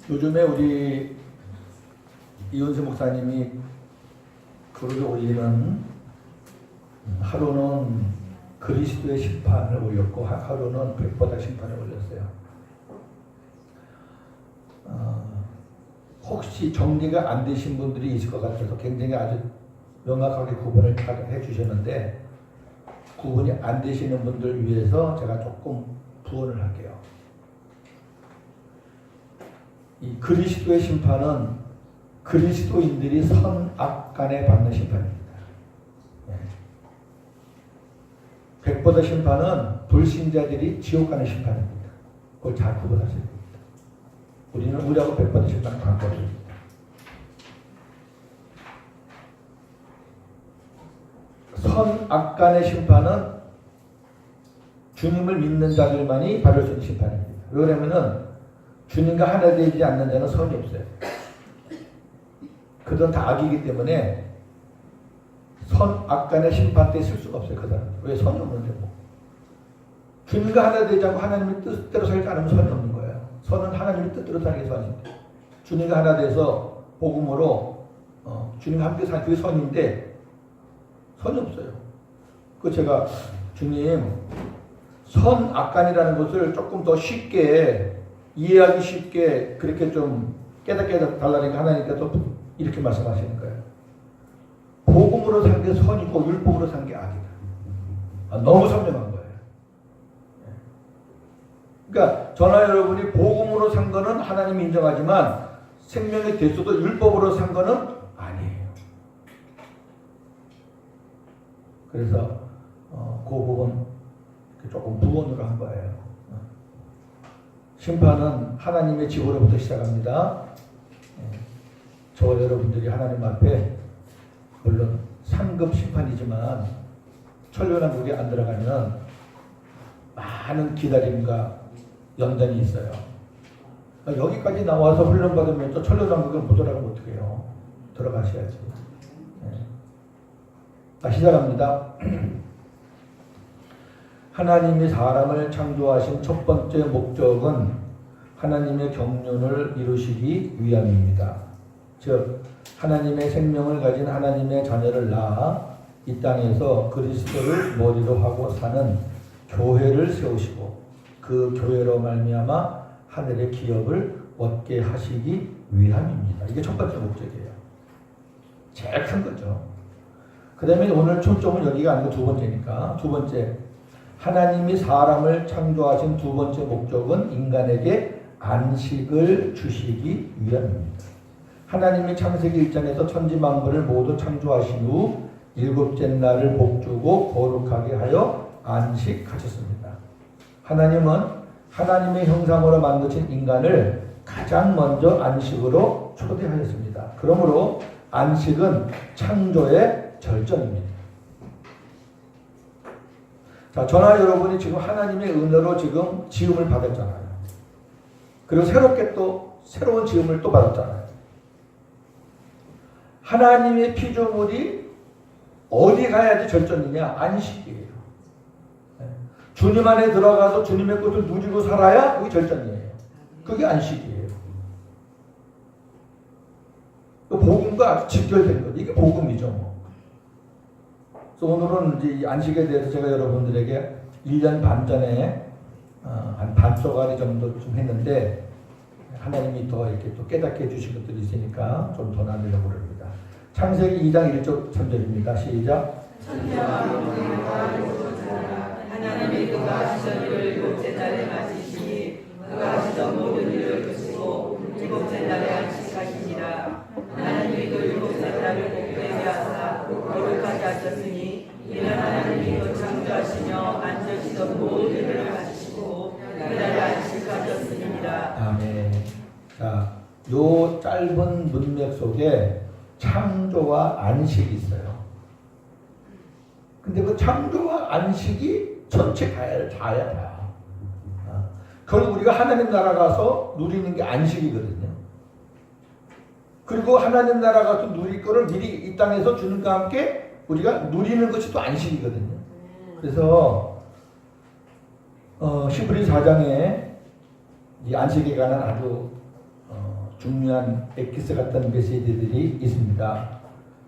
요즘에 우리 이윤수 목사님이 글을 올리는 하루는 그리스도의 심판을 올렸고 하루는 백보다 심판을 올렸어요. 혹시 정리가 안 되신 분들이 있을 것 같아서 굉장히 아주 명확하게 구분을 해 주셨는데, 구분이 안 되시는 분들 위해서 제가 조금 부언을 할게요. 이 그리스도의 심판은 그리스도인들이 선악 간에 받는 심판입니다. 백보다 심판은 불신자들이 지옥 가는 심판입니다. 그걸 잘 구분하셔야 됩니다. 우리는 우리하고 백보다 심판은 관계입니다. 선악 간의 심판은 주님을 믿는 자들만이 받을 수 있는 심판입니다. 왜냐하면 주님과 하나 되지 않는 자는 선이 없어요. 그들은 다 악이기 때문에 선악 간의 심판 때 쓸 수가 없어요. 그들은. 왜? 선이 없는데 뭐. 주님과 하나 되지 않고 하나님의 뜻대로 살지 않으면 선이 없는 거예요. 선은 하나님의 뜻대로 사는 게 선인데, 주님과 하나 돼서 복음으로 주님과 함께 사는 그게 선인데 선이 없어요. 그 제가 주님 선악간이라는 것을 조금 더 쉽게 이해하기 쉽게 그렇게 좀 깨닫게 달라니까 하나님께서 이렇게 말씀하시는 거예요. 복음으로 산 게 선이고 율법으로 산 게 악이다. 너무 선명한 거예요. 그러니까 저나 여러분이 복음으로 산 거는 하나님이 인정하지만 생명의 대수도 율법으로 산 거는 아니에요. 그래서 그 부분 조금 부언으로 한 거예요. 심판은 하나님의 지구로부터 시작합니다. 저와 여러분들이 하나님 앞에 물론 상급 심판이지만 천년왕국에 안 들어가면 많은 기다림과 연단이 있어요. 여기까지 나와서 훈련받으면 또 천년왕국에 못 들어가면 어떡해요? 들어가셔야지. 시작합니다. 하나님이 사람을 창조하신 첫 번째 목적은 하나님의 경륜을 이루시기 위함입니다. 즉 하나님의 생명을 가진 하나님의 자녀를 낳아 이 땅에서 그리스도를 머리로 하고 사는 교회를 세우시고 그 교회로 말미암아 하늘의 기업을 얻게 하시기 위함입니다. 이게 첫 번째 목적이에요. 제일 큰 거죠. 그 다음에 오늘 초점은 여기가 아니고 두 번째니까 두 번째, 하나님이 사람을 창조하신 두 번째 목적은 인간에게 안식을 주시기 위함입니다. 하나님이 창세기 1장에서 천지만물을 모두 창조하신 후 일곱째 날을 복주고 거룩하게 하여 안식하셨습니다. 하나님은 하나님의 형상으로 만드신 인간을 가장 먼저 안식으로 초대하였습니다. 그러므로 안식은 창조의 절정입니다. 자, 저나 여러분이 지금 하나님의 은혜로 지금 지음을 받았잖아요. 그리고 새롭게 또 새로운 지음을 또 받았잖아요. 하나님의 피조물이 어디 가야지 절정이냐? 안식이에요. 주님 안에 들어가서 주님의 것을 누리고 살아야 그게 절정이에요. 그게 안식이에요. 복음과 직결된 것. 이게 복음이죠. 뭐. 그래서 오늘은 이제 이 안식에 대해서 제가 여러분들에게 1년 반 전에 한 반쪽짜리 정도 좀 했는데 하나님이 더 이렇게 또 깨닫게 해주신 것들이 있으니까 좀 더 나누려고 합니다. 창세기 2장 1절 3절입니다. 시작. 하나님이 그가 하시던 일을 일곱째 날에 마치시니 그가 하시던 모든 일을 그치고 일곱째 날에 안식하시니라. 하나님이 그 일곱째 날을 복되게 하사 거룩하게 하셨으니 이는 하나님이 그 창조하시며 앉으시던 모든 일을 마치시고 그날에 안식하셨으니라. 아멘. 자, 요 짧은 문맥 속에 창조와 안식이 있어요. 근데 그 창조와 안식이 전체 다야. 결국 우리가 하나님 나라 가서 누리는 게 안식이거든요. 그리고 하나님 나라 가서 누릴 거를 미리 이 땅에서 주님과 함께 우리가 누리는 것이 또 안식이거든요. 그래서 히브리 4장에 이 안식에 관한 아주 중요한 엑기스 같은 메시지들이 있습니다.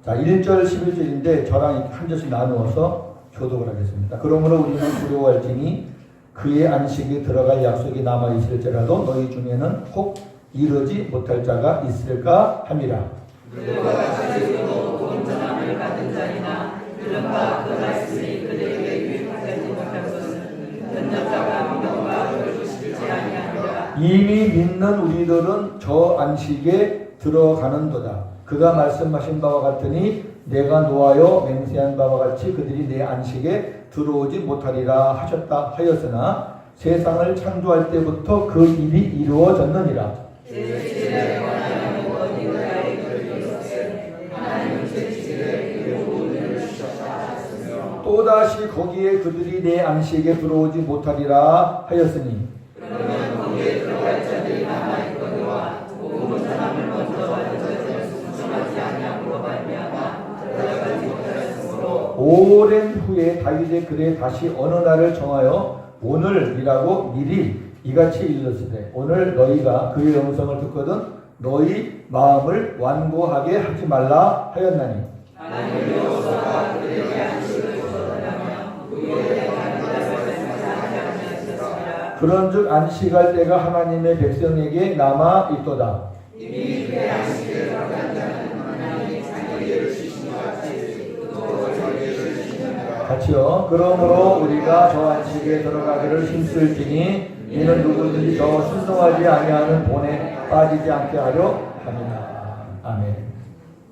자, 1절 11절인데 저랑 이렇게 한 절씩 나누어서 교독을 하겠습니다. 그러므로 우리는 두려워할지니 그의 안식에 들어갈 약속이 남아 있을지라도 너희 중에는 혹 이르지 못할 자가 있을까 함이라. 그들과 같이 온전함을 받은 자이나 그런가 그 말씀이 그들에게 유익하지 못한 것은 변덕자가 믿음과 결부시키지 아니하니라. 이미 믿는 우리들은 저 안식에 들어가는도다. 그가 말씀하신 바와 같으니 내가 노하여 맹세한 바와 같이 그들이 내 안식에 들어오지 못하리라 하셨다 하였으나 세상을 창조할 때부터 그 일이 이루어졌느니라. 제7일에 원하는 어디가에 결정했으니 하나님 제7일에 이루고 우리를 주셨다 하셨으며 또다시 거기에 그들이 내 안식에 들어오지 못하리라 하였으니 그러면 거기에 들어갈 자들이 남아있거니와 복음은 사람을 먼저 받은 자들을 순종하지 아니함으로 말미암아 들어가지 못하였으므로 오랜 후에 다윗의 글에 다시 어느 날을 정하여 오늘이라고 미리 이같이 일렀으되 오늘 너희가 그의 음성을 듣거든 너희 마음을 완고하게 하지 말라 하였나니 하나님의 여호와가 그들에게 안식을 주셨다면 그에게 가는 자를 말씀하지 아니하셨으리라. 그런즉 안식할 때가 하나님의 백성에게 남아 있도다. 이미 그의 안식에 들어간 자는 하나님이 자기에게 주신 것 같이 또 저희에게 주시느니라. 같이요. 그러므로 우리가 저 안식에 들어가기를 힘쓸지니 이는 누구든지 저 순종하지 아니하는 본에 빠지지 않게 하려 함이라. 아멘.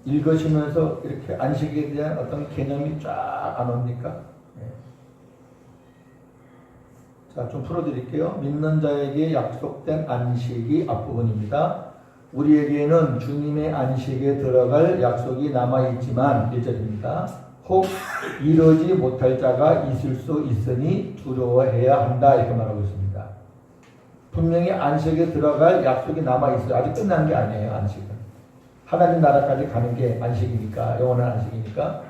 읽으시면서 이렇게 안식에 대한 어떤 개념이 쫙 안 옵니까? 네. 자, 좀 풀어드릴게요. 믿는 자에게 약속된 안식이 앞부분입니다. 우리에게는 주님의 안식에 들어갈 약속이 남아있지만 1절입니다. 혹 이루지 못할 자가 있을 수 있으니 두려워해야 한다 이렇게 말하고 있습니다. 분명히 안식에 들어갈 약속이 남아있어요. 아직 끝난 게 아니에요. 안식은 하나님 나라까지 가는 게 안식이니까, 영원한 안식이니까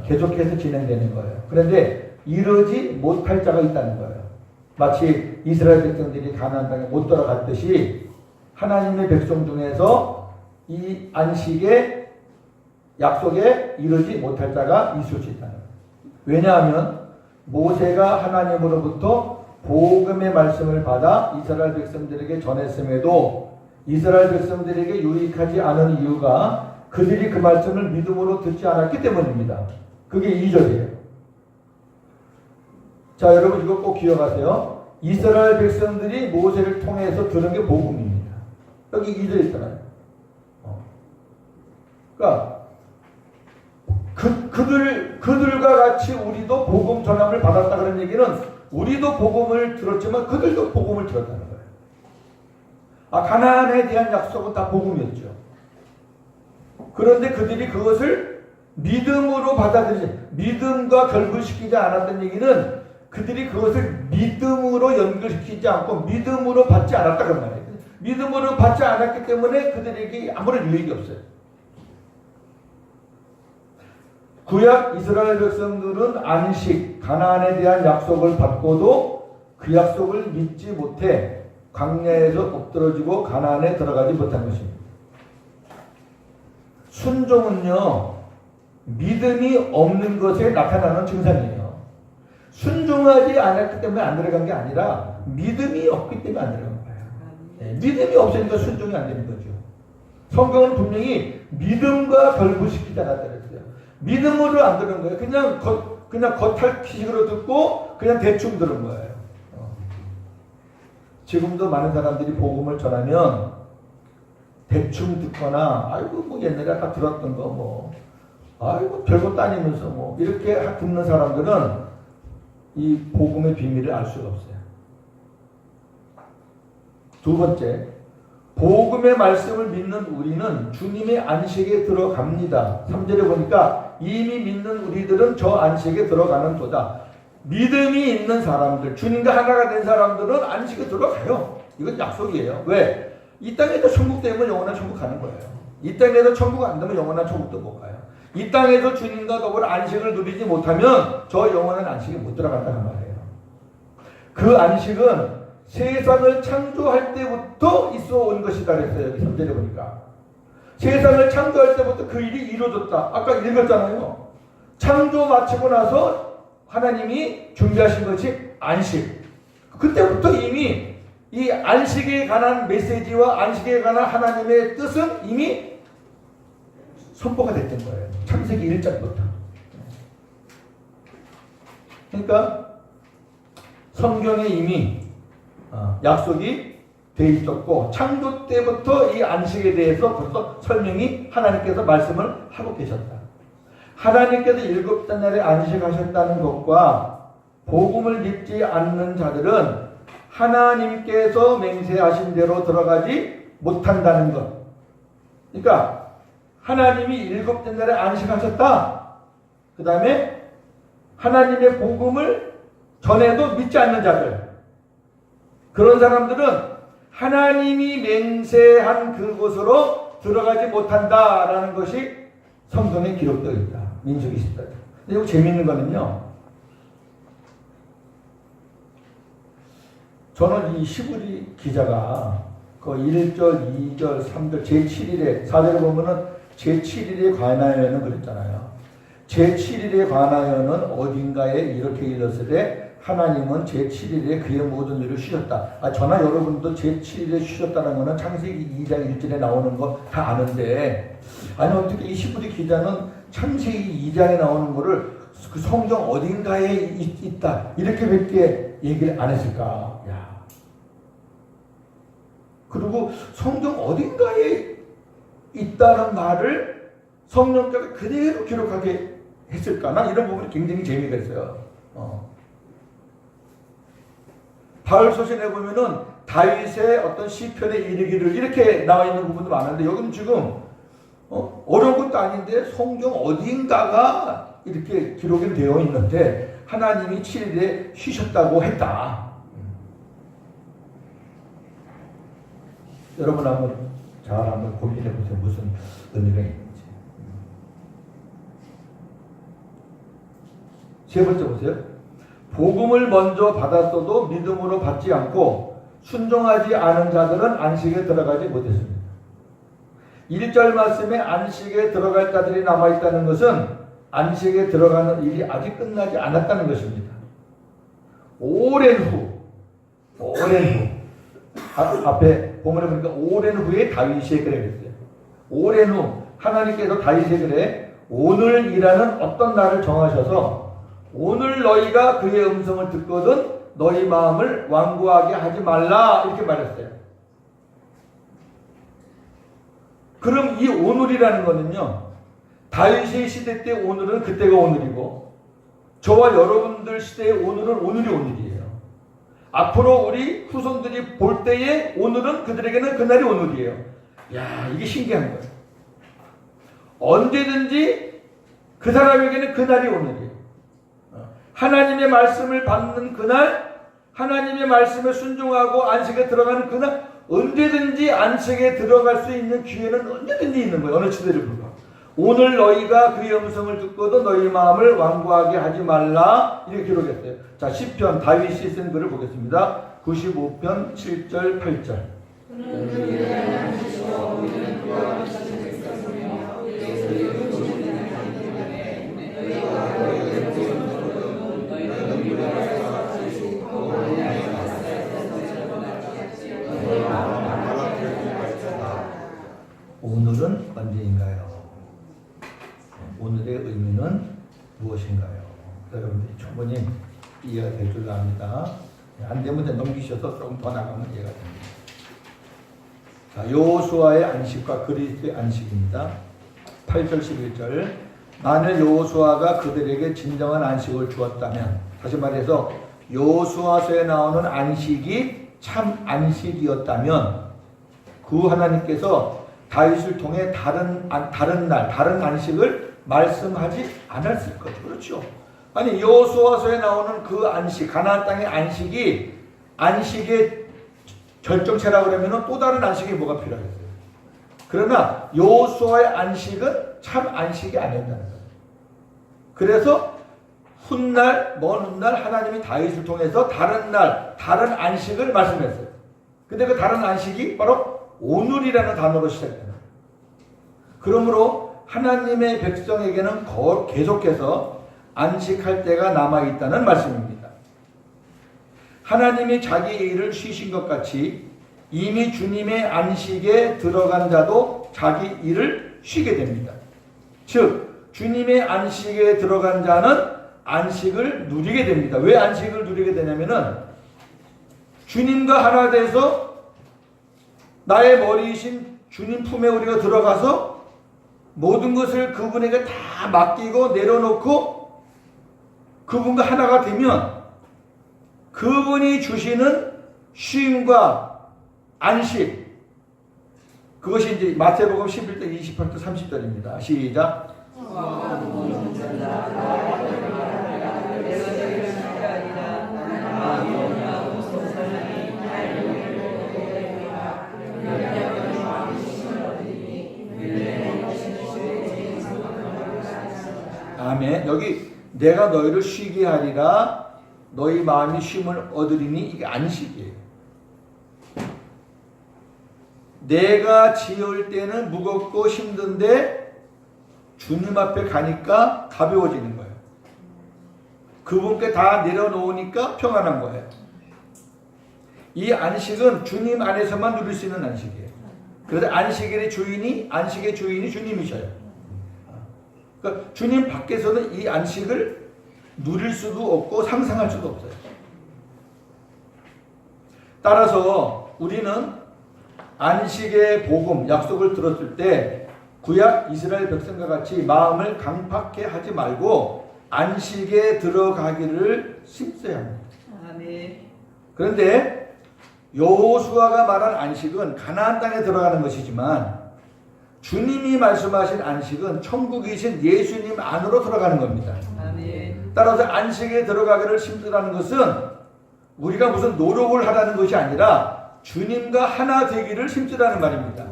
계속해서 진행되는 거예요. 그런데 이루지 못할 자가 있다는 거예요. 마치 이스라엘 백성들이 가나안 땅에 못 들어갔듯이 하나님의 백성 중에서 이 안식의 약속에 이르지 못할 자가 있을 수 있다는 거예요. 왜냐하면 모세가 하나님으로부터 복음의 말씀을 받아 이스라엘 백성들에게 전했음에도 이스라엘 백성들에게 유익하지 않은 이유가 그들이 그 말씀을 믿음으로 듣지 않았기 때문입니다. 그게 2절이에요. 자, 여러분 이거 꼭 기억하세요. 이스라엘 백성들이 모세를 통해서 들은 게 복음입니다. 여기 2절에 있잖아요. 그러니까 그들과 같이 우리도 복음 전함을 받았다 그런 얘기는 우리도 복음을 들었지만 그들도 복음을 들었다는 거예요. 가나안에 대한 약속은 다 복음이었죠. 그런데 그들이 그것을 믿음으로 받아들이지, 믿음과 결부시키지 않았던 얘기는 그들이 그것을 믿음으로 연결시키지 않고 믿음으로 받지 않았다 그런 말이에요. 믿음으로 받지 않았기 때문에 그들에게 아무런 유익이 없어요. 구약 이스라엘 백성들은 안식, 가나안에 대한 약속을 받고도 그 약속을 믿지 못해 광야에서 엎드러지고 가나안에 들어가지 못한 것입니다. 순종은요, 믿음이 없는 것에 나타나는 증상이에요. 순종하지 않았기 때문에 안 들어간 게 아니라 믿음이 없기 때문에 안 들어간 거예요. 네, 믿음이 없으니까 순종이 안 되는 거죠. 성경은 분명히 믿음과 결부시키지 않았다 그랬어요. 믿음으로 안 들은 거예요. 그냥 겉핥기식으로 듣고 그냥 대충 들은 거예요. 지금도 많은 사람들이 복음을 전하면 대충 듣거나 아이고 뭐 옛날에 아까 들었던 거 뭐 아이고 별것도 아니면서 뭐 이렇게 듣는 사람들은 이 복음의 비밀을 알 수가 없어요. 두 번째, 복음의 말씀을 믿는 우리는 주님의 안식에 들어갑니다. 3절에 보니까 이미 믿는 우리들은 저 안식에 들어가는 도다. 믿음이 있는 사람들, 주님과 하나가 된 사람들은 안식에 들어가요. 이건 약속이에요. 왜? 이 땅에서 천국 되면 영원한 천국 가는 거예요. 이 땅에서 천국 안 되면 영원한 천국도 못 가요. 이 땅에서 주님과 더불어 안식을 누리지 못하면 저 영원한 안식에 못 들어간다는 말이에요. 그 안식은 세상을 창조할 때부터 있어 온 것이다 그랬어요. 여기 3절에 보니까. 세상을 창조할 때부터 그 일이 이루어졌다. 아까 읽었잖아요. 창조 마치고 나서 하나님이 준비하신 것이 안식. 그때부터 이미 이 안식에 관한 메시지와 안식에 관한 하나님의 뜻은 이미 선포가 됐던 거예요. 창세기 1장부터. 그러니까 성경에 이미 약속이 돼 있었고 창조 때부터 이 안식에 대해서 벌써 설명이 하나님께서 말씀을 하고 계셨다. 하나님께서 일곱 날에 안식하셨다는 것과 복음을 믿지 않는 자들은 하나님께서 맹세하신 대로 들어가지 못한다는 것. 그러니까 하나님이 일곱 날에 안식하셨다. 그 다음에 하나님의 복음을 전해도 믿지 않는 자들, 그런 사람들은 하나님이 맹세한 그곳으로 들어가지 못한다라는 것이 성경에 기록되어 있다. 민수기 14장. 근데 이거 재미있는 거는요, 저는 이 시부리 기자가 그 1절, 2절, 3절, 제7일에 4절에 보면은 제7일에 관하여는 그랬잖아요. 제7일에 관하여는 어딘가에 이렇게 일렀으되 하나님은 제7일에 그의 모든 일을 쉬셨다. 저나 여러분도 제7일에 쉬셨다는 것은 창세기 2장 1절에 나오는 거 다 아는데, 아니 어떻게 이 시부리 기자는 창세기 2장에 나오는 거를 그 성경 어딘가에 있다 이렇게밖에 얘기를 안 했을까? 야. 그리고 성경 어딘가에 있다는 말을 성령께서 그대로 기록하게 했을까? 난 이런 부분이 굉장히 재미가 있어요. 바울 서신에 보면은 다윗의 어떤 시편에 이르기를 이렇게 나와 있는 부분도 많은데, 여기는 지금 어려운 것도 아닌데 성경 어딘가가 이렇게 기록이 되어 있는데 하나님이 7일에 쉬셨다고 했다. 여러분 한번 고민해 보세요. 무슨 의미가 있는지. 세 번째 보세요. 복음을 먼저 받았어도 믿음으로 받지 않고 순종하지 않은 자들은 안식에 들어가지 못했습니다. 1절 말씀에 안식에 들어갈 자들이 남아있다는 것은 안식에 들어가는 일이 아직 끝나지 않았다는 것입니다. 오랜 후 앞에 본문에 보니까 오랜 후에 다윗이 그래 그랬어요. 오랜 후 하나님께서 다윗에 그래 오늘이라는 어떤 날을 정하셔서 오늘 너희가 그의 음성을 듣거든 너희 마음을 완고하게 하지 말라 이렇게 말했어요. 그럼 이 오늘이라는 거는요, 다윗의 시대 때 오늘은 그때가 오늘이고 저와 여러분들 시대의 오늘은 오늘이 오늘이에요. 앞으로 우리 후손들이 볼 때의 오늘은 그들에게는 그날이 오늘이에요. 야, 이게 신기한 거예요. 언제든지 그 사람에게는 그날이 오늘이에요. 하나님의 말씀을 받는 그날, 하나님의 말씀에 순종하고 안식에 들어가는 그날, 언제든지 안식에 들어갈 수 있는 기회는 언제든지 있는 거예요. 어느 시대를 불구하고. 오늘 너희가 그의 음성을 듣고도 너희 마음을 완고하게 하지 말라 이렇게 기록했어요. 자, 시편 다윗이 쓴 글을 보겠습니다. 95편 7절 8절. 오늘은 언제인가요? 오늘의 의미는 무엇인가요? 여러분들이 충분히 이해가 될 줄 압니다. 안 되면 넘기셔서 좀 더 나가면 이해가 됩니다. 자, 여호수아의 안식과 그리스도의 안식입니다. 8절 11절. 만일 여호수아가 그들에게 진정한 안식을 주었다면, 다시 말해서 여호수아서에 나오는 안식이 참 안식이었다면 그 하나님께서 다윗을 통해 다른 날, 다른 안식을 말씀하지 않았을 거죠. 그렇죠. 아니, 여호수아서에 나오는 그 안식, 가나안 땅의 안식의 결정체라고 그러면 또 다른 안식이 뭐가 필요하겠어요. 그러나 여호수아의 안식은 참 안식이 아니었다는 거예요. 그래서 훗날 먼 훗날 하나님이 다윗을 통해서 다른 날 다른 안식을 말씀했어요. 근데 그 다른 안식이 바로 오늘이라는 단어로 시작돼요. 그러므로 하나님의 백성에게는 계속해서 안식할 때가 남아있다는 말씀입니다. 하나님이 자기의 일을 쉬신 것 같이 이미 주님의 안식에 들어간 자도 자기 일을 쉬게 됩니다. 즉 주님의 안식에 들어간 자는 안식을 누리게 됩니다. 왜 안식을 누리게 되냐면은 주님과 하나 돼서 나의 머리이신 주님 품에 우리가 들어가서 모든 것을 그분에게 다 맡기고 내려놓고 그분과 하나가 되면 그분이 주시는 쉼과 안식, 그것이 이제 마태복음 11장 28절 30절입니다. 시작. 아멘. 여기 내가 너희를 쉬게 하리라 너희 마음이 쉼을 얻으리니 이게 안식이에요. 내가 지을 때는 무겁고 힘든데 주님 앞에 가니까 가벼워지는 거예요. 그분께 다 내려놓으니까 평안한 거예요. 이 안식은 주님 안에서만 누릴 수 있는 안식이에요. 그래서 안식의 주인이 주님이셔요. 그러니까 주님 밖에서는 이 안식을 누릴 수도 없고 상상할 수도 없어요. 따라서 우리는 안식의 복음, 약속을 들었을 때 구약 이스라엘 백성과 같이 마음을 강팍해 하지 말고 안식에 들어가기를 힘써야 합니다. 아멘. 그런데 여호수아가 말한 안식은 가나안 땅에 들어가는 것이지만 주님이 말씀하신 안식은 천국이신 예수님 안으로 들어가는 겁니다. 아멘. 따라서 안식에 들어가기를 힘쓰라는 것은 우리가 무슨 노력을 하라는 것이 아니라 주님과 하나 되기를 힘쓰라는 말입니다.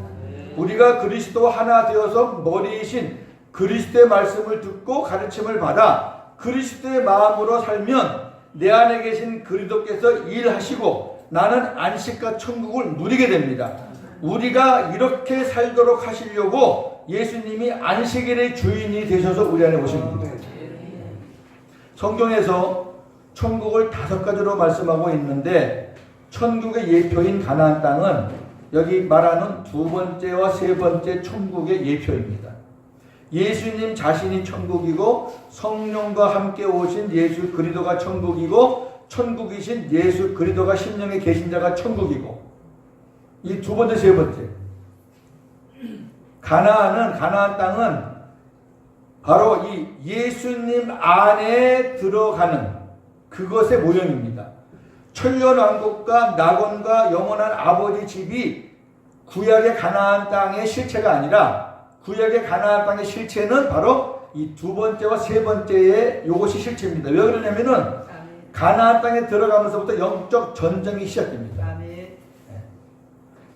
우리가 그리스도 하나 되어서 머리이신 그리스도의 말씀을 듣고 가르침을 받아 그리스도의 마음으로 살면 내 안에 계신 그리스도께서 일하시고 나는 안식과 천국을 누리게 됩니다. 우리가 이렇게 살도록 하시려고 예수님이 안식일의 주인이 되셔서 우리 안에 오신 겁니다. 성경에서 천국을 5가지로 말씀하고 있는데 천국의 예표인 가나안 땅은 여기 말하는 2번째와 3번째 천국의 예표입니다. 예수님 자신이 천국이고 성령과 함께 오신 예수 그리스도가 천국이고 천국이신 예수 그리스도가 심령에 계신 자가 천국이고 이 2번째, 3번째 가나안 땅은 바로 이 예수님 안에 들어가는 그것의 모형입니다. 천년왕국과 낙원과 영원한 아버지 집이 구약의 가나안 땅의 실체가 아니라 구약의 가나안 땅의 실체는 바로 이 2번째와 3번째의 이것이 실체입니다. 왜 그러냐면은 가나안 땅에 들어가면서부터 영적 전쟁이 시작됩니다.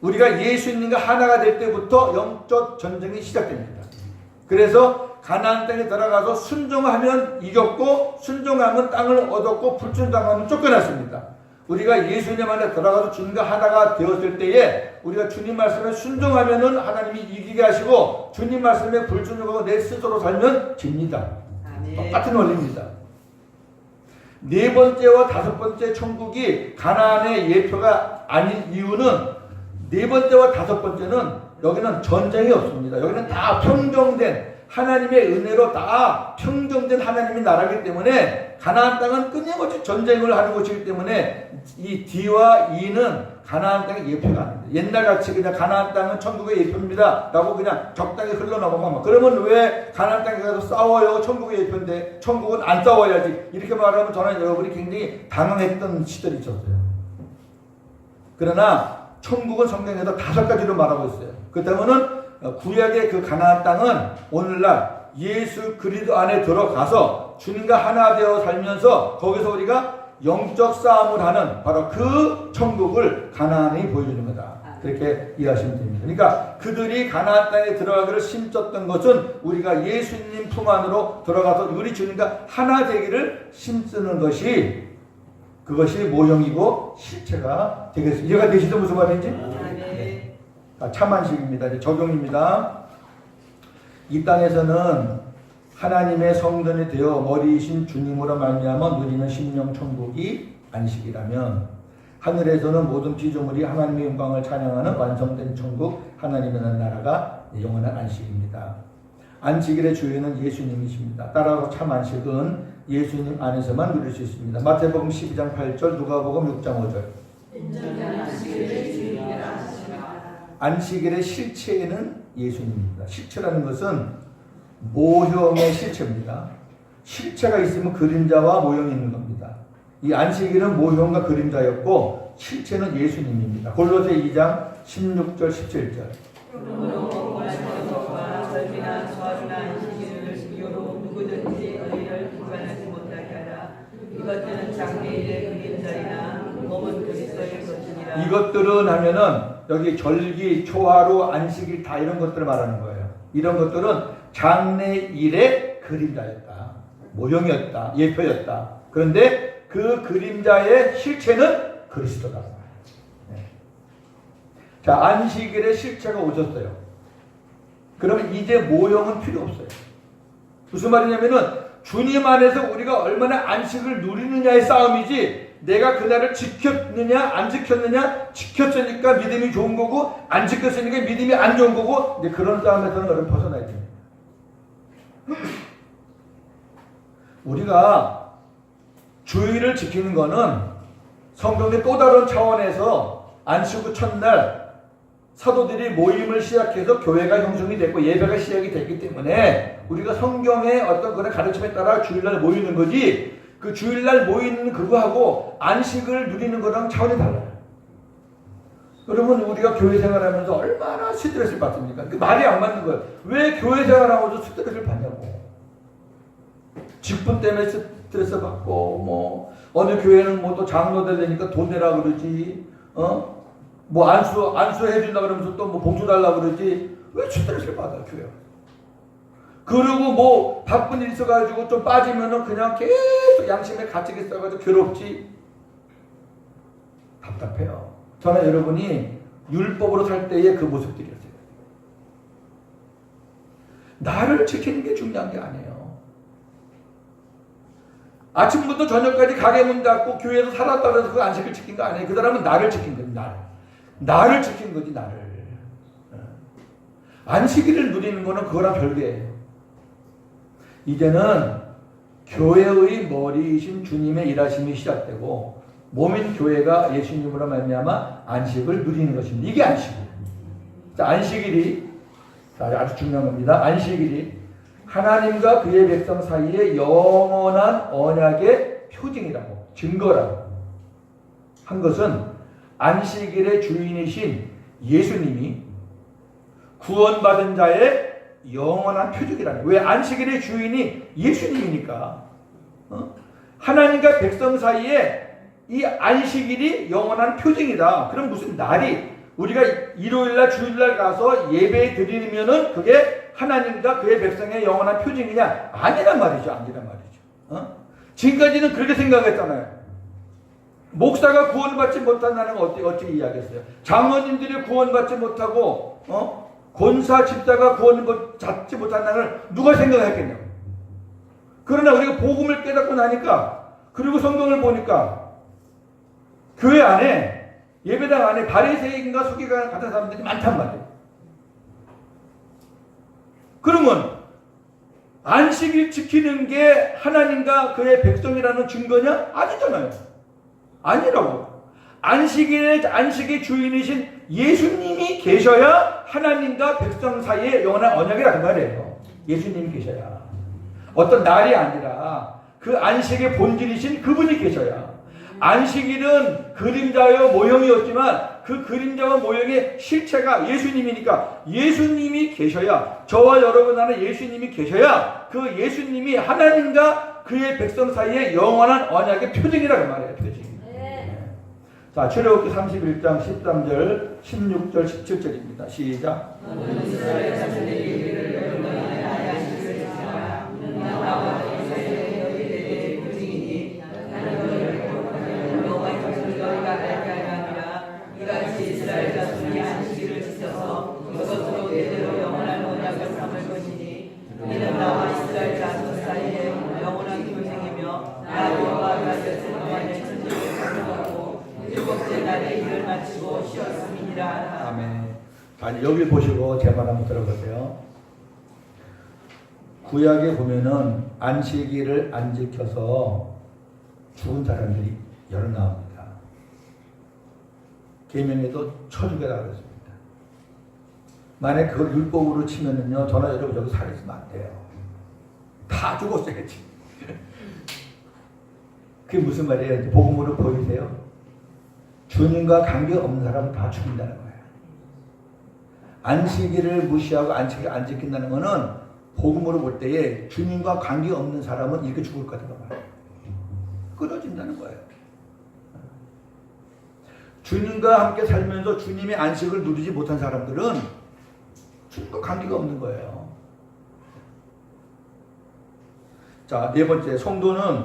우리가 예수님과 하나가 될 때부터 영적 전쟁이 시작됩니다. 그래서 가나안 땅에 들어가서 순종하면 이겼고 순종하면 땅을 얻었고 불순종하면 쫓겨났습니다. 우리가 예수님 안에 들어가서 주님과 하나가 되었을 때에 우리가 주님 말씀에 순종하면은 하나님이 이기게 하시고 주님 말씀에 불순종하고 내 스스로 살면 집니다. 똑같은 원리입니다. 4번째와 5번째 천국이 가나안의 예표가 아닌 이유는 4번째와 5번째는 여기는 전쟁이 없습니다. 여기는 다 평정된 하나님의 은혜로 다 평정된 하나님의 나라이기 때문에 가나안 땅은 끊임없이 전쟁을 하는 곳이기 때문에 이 D와 E는 가나안 땅의 예표가 아닙니다. 옛날같이 그냥 가나안 땅은 천국의 예표입니다 라고 그냥 적당히 흘러넘어가면 그러면 왜 가나안 땅에 가서 싸워요? 천국의 예표인데 천국은 안 싸워야지 이렇게 말하면 저는 여러분이 굉장히 당황했던 시절이 있었어요. 그러나 천국은 성경에서 5가지로 말하고 있어요. 그렇다면은 구약의 그 가나안 땅은 오늘날 예수 그리스도 안에 들어가서 주님과 하나 되어 살면서 거기서 우리가 영적 싸움을 하는 바로 그 천국을 가나안이 보여주는 거다. 그렇게 이해하시면 됩니다. 그러니까 그들이 가나안 땅에 들어가기를 심었던 것은 우리가 예수님 품 안으로 들어가서 우리 주님과 하나 되기를 심쓰는 것이 그것이 모형이고 실체가 되겠습니다. 이해가 되시죠? 무슨 말인지? 네. 참안식입니다. 이제 적용입니다. 이 땅에서는 하나님의 성전이 되어 머리이신 주님으로 말미암아 누리는 심령 천국이 안식이라면 하늘에서는 모든 피조물이 하나님의 영광을 찬양하는 완성된 천국 하나님의 나라가 영원한 안식입니다. 안식일의 주인은 예수님이십니다. 따라서 참 안식은 예수님 안에서만 누릴 수 있습니다. 마태복음 12장 8절, 누가복음 6장 5절. 안식일의 실체는 예수님입니다. 실체라는 것은 모형의 실체입니다. 실체가 있으면 그림자와 모형이 있는 겁니다. 이 안식일은 모형과 그림자였고 실체는 예수님입니다. 골로새 2장 16절 17절. 절기나 수화주나 안식일을 이유로 누구든지 너희를 기관하지 못하게 하라. 이것들은 장래일의 그림자이나 몸은 그리스도의 것이니라. 이것들은 하면은 여기 절기, 초하루, 안식일 다 이런 것들을 말하는 거예요. 이런 것들은 장래일의 그림자였다. 모형이었다. 예표였다. 그런데 그 그림자의 실체는 그리스도다. 네. 자, 안식일의 실체가 오셨어요. 그러면 이제 모형은 필요 없어요. 무슨 말이냐면은 주님 안에서 우리가 얼마나 안식을 누리느냐의 싸움이지 내가 그날을 지켰느냐 안 지켰느냐 지켰으니까 믿음이 좋은 거고 안 지켰으니까 믿음이 안 좋은 거고 이제 그런 싸움에서는 얼른 벗어나야 됩니다. 우리가 주의를 지키는 거는 성경의 또 다른 차원에서 안식구 첫날 사도들이 모임을 시작해서 교회가 형성이 됐고 예배가 시작이 됐기 때문에 우리가 성경의 어떤 그런 가르침에 따라 주일날 모이는 거지 그 주일날 모이는 그거하고 안식을 누리는 거랑 차원이 달라요. 여러분 우리가 교회 생활하면서 얼마나 스트레스를 받습니까? 그 말이 안 맞는 거예요. 왜 교회 생활하고도 스트레스를 받냐고. 직분 때문에 스트레스 받고 뭐 어느 교회는 뭐 또 장로들 되니까 돈 내라 그러지 뭐 안수해준다 그러면서 또 뭐 봉투 달라 그러지 왜 스트레스를 받아요 교회가. 그리고 뭐 바쁜 일 있어가지고 좀 빠지면은 그냥 계속 양심에 갇히게 있어가지고 괴롭지. 답답해요. 저는 여러분이 율법으로 살 때의 그 모습들이었어요. 나를 지키는 게 중요한 게 아니에요. 아침부터 저녁까지 가게 문 닫고 교회에서 살았다 그래서 그 안식을 지킨 거 아니에요. 그 사람은 나를 지킨 거지. 나를 지킨 거지 나를. 안식일을 누리는 거는 그거랑 별개예요. 이제는 교회의 머리이신 주님의 일하심이 시작되고 몸인 교회가 예수님으로 말미암아 안식을 누리는 것입니다. 이게 안식이에요. 자, 안식일이 아주 중요한 겁니다. 안식일이 하나님과 그의 백성 사이에 영원한 언약의 표징이라고 증거라고 한 것은 안식일의 주인이신 예수님이 구원받은 자의 영원한 표적이라는 거예요. 왜? 안식일의 주인이 예수님이니까. 하나님과 백성 사이에 이 안식일이 영원한 표징이다. 그럼 무슨 날이 우리가 일요일날 주일날 가서 예배 드리면은 그게 하나님과 그의 백성의 영원한 표징이냐? 아니란 말이죠. 아니란 말이죠. 지금까지는 그렇게 생각했잖아요. 목사가 구원받지 못한다는 건 어떻게 이야기했어요? 장로님들이 구원받지 못하고 권사 집사가 구원받지 못한다는 걸 누가 생각했겠냐고. 그러나 우리가 복음을 깨닫고 나니까 그리고 성경을 보니까 교회 안에 예배당 안에 바리새인과 서기관 같은 사람들이 많단 말이에요. 그러면 안식일 지키는 게 하나님과 그의 백성이라는 증거냐? 아니잖아요. 아니라고. 안식의 주인이신 예수님이 계셔야 하나님과 백성 사이에 영원한 언약이라는 말이에요. 예수님이 계셔야. 어떤 날이 아니라 그 안식의 본질이신 그분이 계셔야. 안식일은 그림자여 모형이었지만 그 그림자와 모형의 실체가 예수님이니까 예수님이 계셔야 저와 여러분 안에 예수님이 계셔야 그 예수님이 하나님과 그의 백성 사이에 영원한 언약의 표징이라고 말해요. 표징. 자, 자, 출애굽기 31장 13절, 16절, 17절입니다. 시작. 너는 이스라엘 자손의 일기를 열명하여 나의 안식을 지키라. 나와 이스라엘의 너희에게 부지기니 나는 너희를 거룩하여 여호와의 것을 너희가 알게 하려 함이라. 이같이 이스라엘 자손이 안식일을 지켜서 이것으로 대대로 영원한 언약을 삼을 것이니 이는 나와 이스라엘 자손 사이에 영원한 교생이며 나 여호와가 엿새 동안에 천지를 창조하고 일곱째 날에 일을 마치고 쉬었음이니라. 아멘. 자, 여기 보시고 제 말 한번 들어보세요. 구약에 보면은 안식일을 안 지켜서 죽은 사람들이 여러 나옵니다. 계명에도 쳐죽여라 그랬습니다. 만약 그걸 율법으로 치면은요, 저나 여러분 여기 살아있으면 안 돼요. 다 죽었어야지. 그게 무슨 말이에요? 복음으로 보이세요? 주님과 관계 없는 사람은 다 죽인다는 거예요. 안식일을 무시하고 안식일을 안 지킨다는 것은 복음으로 볼 때에 주님과 관계 없는 사람은 이렇게 죽을 거라고 말해요. 끊어진다는 거예요. 주님과 함께 살면서 주님의 안식을 누리지 못한 사람들은 주님과 관계가 없는 거예요. 자, 네 번째, 성도는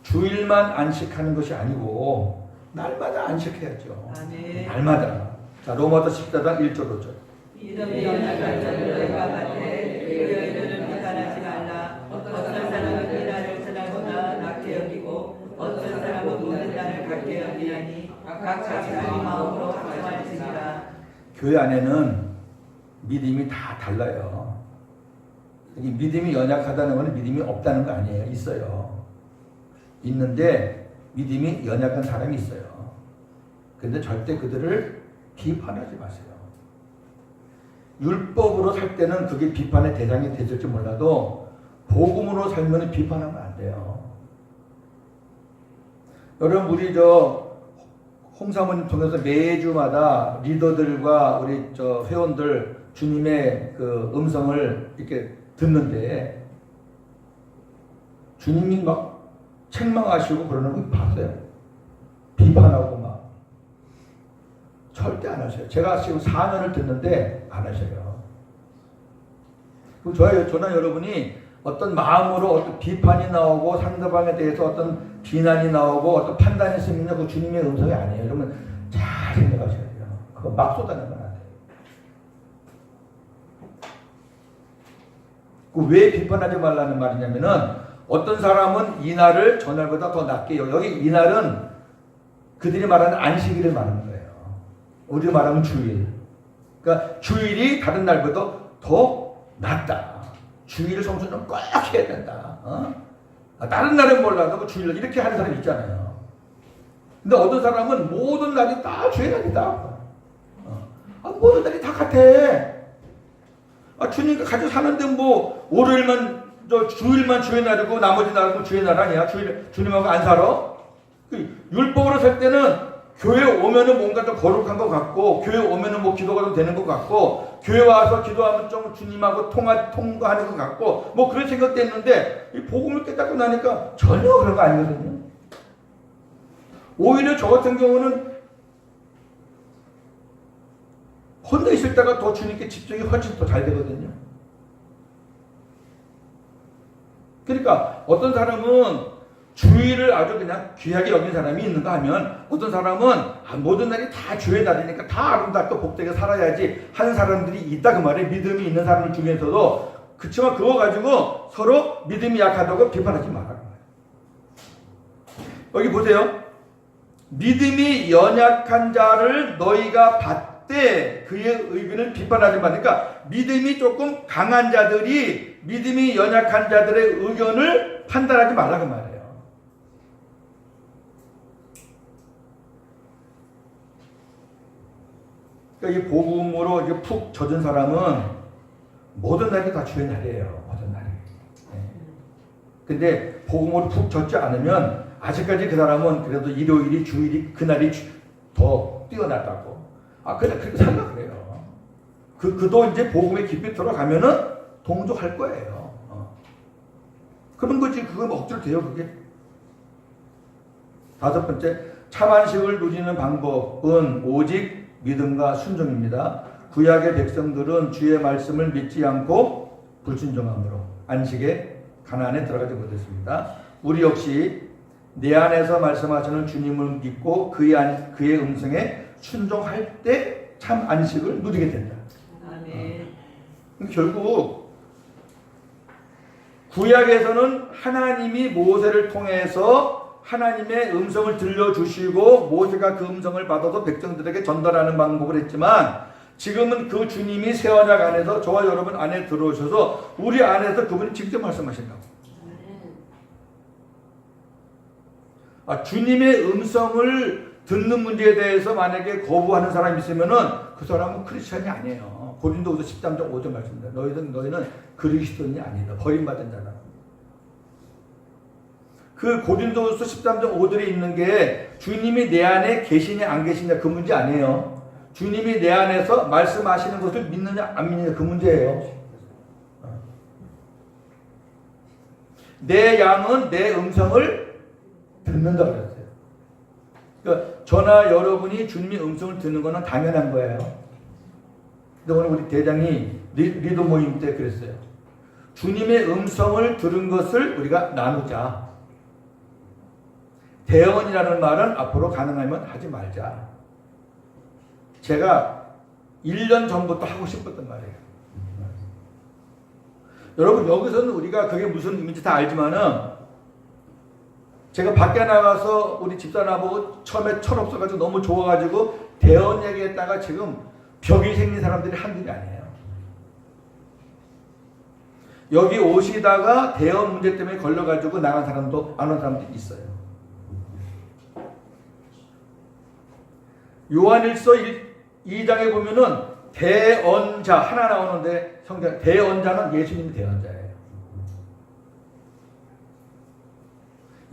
주일만 안식하는 것이 아니고 날마다 안식해야죠. 아멘. 날마다. 자, 로마서 14장 1절 5절. 이름이 연약한 자를 너희가 받되 너희들은 비판하지 말라. 어떤 사람은 이날을 선하거나 낮게 여기고 어떤 사람은 모든 날을 같게 여기나니 각자 자기 마음으로 작정할지니라. 교회 안에는 믿음이 다 달라요. 이 믿음이 연약하다는 것은 믿음이 없다는 거 아니에요. 있어요. 있는데 믿음이 연약한 사람이 있어요. 근데 절대 그들을 비판하지 마세요. 율법으로 살 때는 그게 비판의 대상이 됐을지 몰라도 복음으로 살면 비판하면 안 돼요. 여러분, 우리 홍사모님 통해서 매주마다 리더들과 우리 회원들 주님의 그 음성을 이렇게 듣는데 주님이 막 책망하시고 그러는 거 봤어요? 비판하고 막. 절대 안 하셔요. 제가 지금 4년을 듣는데 안 하셔요. 그럼 저나 여러분이 어떤 마음으로 어떤 비판이 나오고 상대방에 대해서 어떤 비난이 나오고 어떤 판단이 있으면 그 주님의 음성이 아니에요. 여러분 잘 생각하셔야 돼요. 그거 막 쏟아내면 안 돼요. 왜 비판하지 말라는 말이냐면은 어떤 사람은 이날을 전날보다 더 낮게 여기 이날은 그들이 말하는 안식일을 말하는 거예요. 우리가 말하면 주일. 그러니까 주일이 다른 날보다 더 낫다. 주일을 성수는 꼭 해야 된다. 다른 날은 몰라도 그 주일 이렇게 하는 사람이 있잖아요. 근데 어떤 사람은 모든 날이 다 주의 날이다. 모든 날이 다 같아. 주님과 같이 사는데 뭐 월요일만 주일만 주의 날이고 나머지 날은 주의 날 아니야. 주님하고 안 살아. 율법으로 살 때는 교회 오면은 뭔가 좀 거룩한 것 같고, 교회 오면은 뭐 기도가 좀 되는 것 같고, 교회 와서 기도하면 좀 주님하고 통과하는 것 같고, 뭐 그런 생각도 했는데, 이 복음을 깨닫고 나니까 전혀 그런 거 아니거든요. 오히려 저 같은 경우는 혼자 있을 때가 더 주님께 집중이 훨씬 더 잘 되거든요. 그러니까 어떤 사람은 주일을 아주 그냥 귀하게 여긴 사람이 있는가 하면 어떤 사람은 모든 날이 다 주의 날이니까 다 아름답고 복되게 살아야지 하는 사람들이 있다 그 말이에요. 믿음이 있는 사람들 중에서도. 그렇지만 그거 가지고 서로 믿음이 약하다고 비판하지 말아요. 여기 보세요. 믿음이 연약한 자를 너희가 받되 그의 의견을 비판하지 마. 그러니까 믿음이 조금 강한 자들이 믿음이 연약한 자들의 의견을 판단하지 말라 그 말이에요. 그러니까 이 복음으로 이제 푹 젖은 사람은 모든 날이 다 주의 날이에요. 모든 날이. 근데 복음으로 푹 젖지 않으면 아직까지 그 사람은 그래도 일요일이 주일이 그날이 더 뛰어나다고. 그냥 그렇게 살라 그래요. 그도 이제 복음에 깊이 들어가면은 동조할 거예요. 그런 거지. 그거 억지로 돼요, 그게. 다섯 번째, 참 안식을 누리는 방법은 오직 믿음과 순종입니다. 구약의 백성들은 주의 말씀을 믿지 않고 불순종함으로 안식에 가나안에 들어가지 못했습니다. 우리 역시 내 안에서 말씀하시는 주님을 믿고 그의 음성에 순종할 때 참 안식을 누리게 된다. 아멘. 결국 구약에서는 하나님이 모세를 통해서 하나님의 음성을 들려주시고 모세가 그 음성을 받아서 백성들에게 전달하는 방법을 했지만 지금은 그 주님이 새 언약 안에서 저와 여러분 안에 들어오셔서 우리 안에서 그분이 직접 말씀하신다고. 주님의 음성을 듣는 문제에 대해서 만약에 거부하는 사람이 있으면은 그 사람은 크리스천이 아니에요. 고린도후서 13장 5절 말씀입니다. 너희는 그리스도인이 아니다. 버림받은 자다. 그 고린도후서 13장 5절에 있는 게 주님이 내 안에 계시냐 안 계시냐 그 문제 아니에요. 주님이 내 안에서 말씀하시는 것을 믿느냐 안 믿느냐 그 문제예요. 내 양은 내 음성을 듣는다 그랬어요. 그러니까 저나 여러분이 주님의 음성을 듣는 것은 당연한 거예요. 근데 오늘 우리 대장이 리더 모임 때 그랬어요. 주님의 음성을 들은 것을 우리가 나누자. 대언이라는 말은 앞으로 가능하면 하지 말자. 제가 1년 전부터 하고 싶었던 말이에요. 여러분 여기서는 우리가 그게 무슨 의미인지 다 알지만은 제가 밖에 나가서 우리 집사람하고 처음에 철없어가지고 너무 좋아가지고 대언 얘기했다가 지금 벽이 생긴 사람들이 한둘이 아니에요. 여기 오시다가 대언 문제 때문에 걸려가지고 나간 사람도 안 온 사람들이 있어요. 요한일서 2장에 보면은 대언자 하나 나오는데 성경 대언자는 예수님이 대언자예요.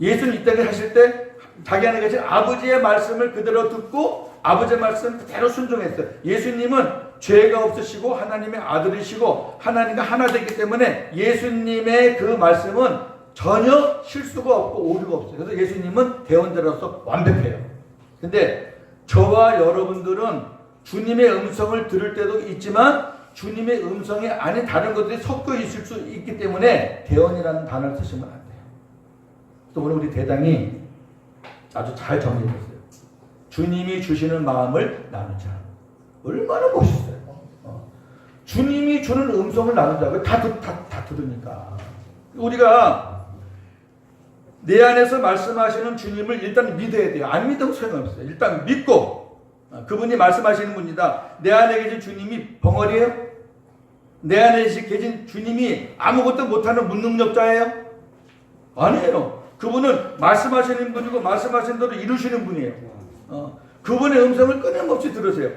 예수님 이 땅에 하실 때 자기 안에 계신 아버지의 말씀을 그대로 듣고 아버지의 말씀 그대로 순종했어요. 예수님은 죄가 없으시고 하나님의 아들이시고 하나님과 하나 되기 때문에 예수님의 그 말씀은 전혀 실수가 없고 오류가 없어요. 그래서 예수님은 대언자로서 완벽해요. 근데 저와 여러분들은 주님의 음성을 들을 때도 있지만 주님의 음성이 아닌 다른 것들이 섞여 있을 수 있기 때문에 대언이라는 단어를 쓰시면 안 돼요. 또 오늘 우리 대장이 아주 잘 정리했어요. 주님이 주시는 마음을 나누자. 얼마나 멋있어요. 주님이 주는 음성을 나누자고 다 들으니까. 우리가 내 안에서 말씀하시는 주님을 일단 믿어야 돼요. 안 믿으면 소용없어요. 일단 믿고 그분이 말씀하시는 분이다. 내 안에 계신 주님이 벙어리예요? 내 안에 계신 주님이 아무것도 못하는 무능력자예요? 아니에요. 그분은 말씀하시는 분이고 말씀하신 대로 이루시는 분이에요. 그분의 음성을 끊임없이 들으세요.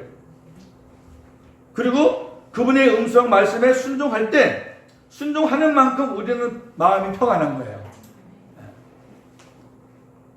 그리고 그분의 음성 말씀에 순종할 때 순종하는 만큼 우리는 마음이 평안한 거예요.